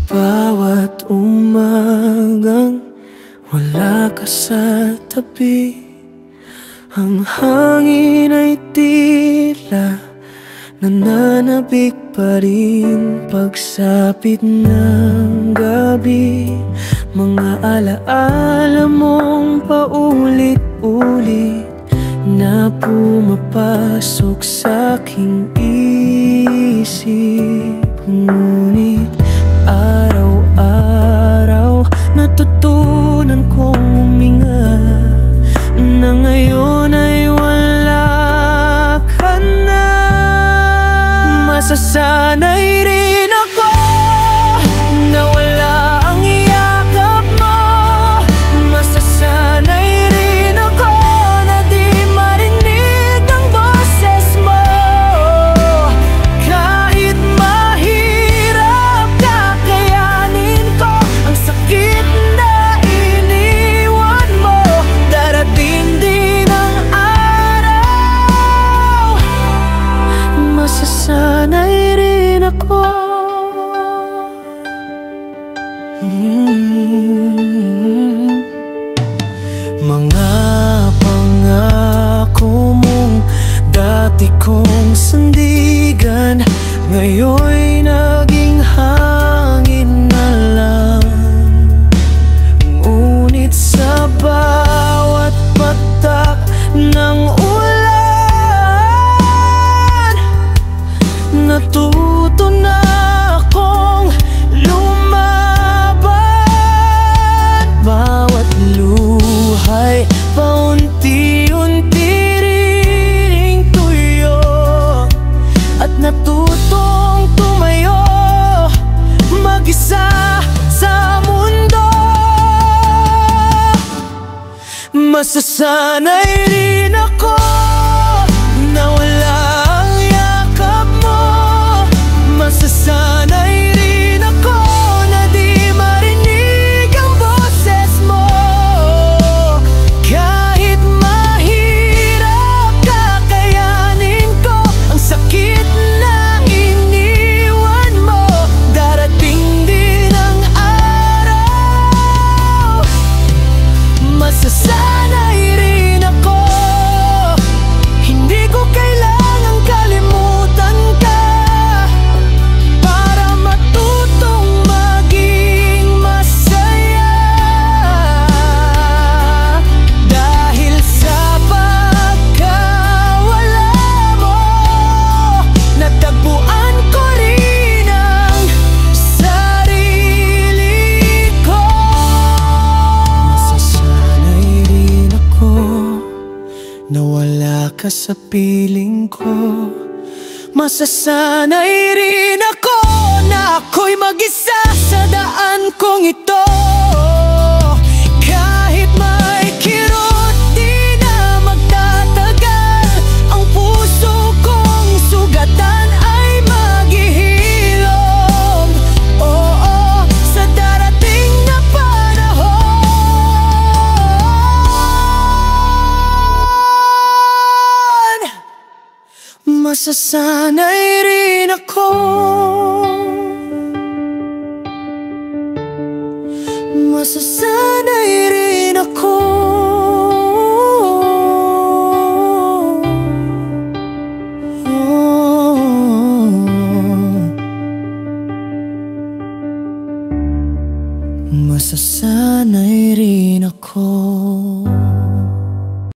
Bawat umagang wala ka sa tabi, ang hangin ay tila nananabik pa rin. Pagsapit ng gabi, mga alaala mong paulit-ulit na pumapasok sa aking isip. Ngunit araw-araw natutunan kong huminga na ngayon ay wala ka na. Masasanay rin ako na wala ang yakap mo. Masasanay rin ako na di marinig ang boses mo. Kahit mahirap kakayanin ko ang sakit na iniwan mo. Darating din ang araw, masasanay rin ako. Mga pangako mong dati kong sandigan, ngayon'y naging hangin na lang. Ngunit sa bawat patak ng ulan, natuto na akong lumaban. Bawat luhay paunti-unti ring tuyo, at natutong tumayo mag-isa sa mundo. Masasanay rin ako na wala ang yakap mo. Masasanay rin ako na di marinig ang boses mo. Kahit mahirap kakayanin ko ang sakit na iniwan mo. Darating din ang araw, masasanay rin ako. Hindi ko kailangang kalimutan ka para matutong maging masaya. Dahil sa pagkawala mo, natagpuan ko rin ang sarili ko. Masasanay rin ako na wala ka sa piling ko. Masasanay rin ako na ako'y mag-isa sa daan kong ito. Kahit may kirot, di na magtatagal. Ang puso kong sugatan ay maghihilom. Oo, sa darating na panahon, masasanay rin ako. Masasanay rin ako. Masasanay rin ako.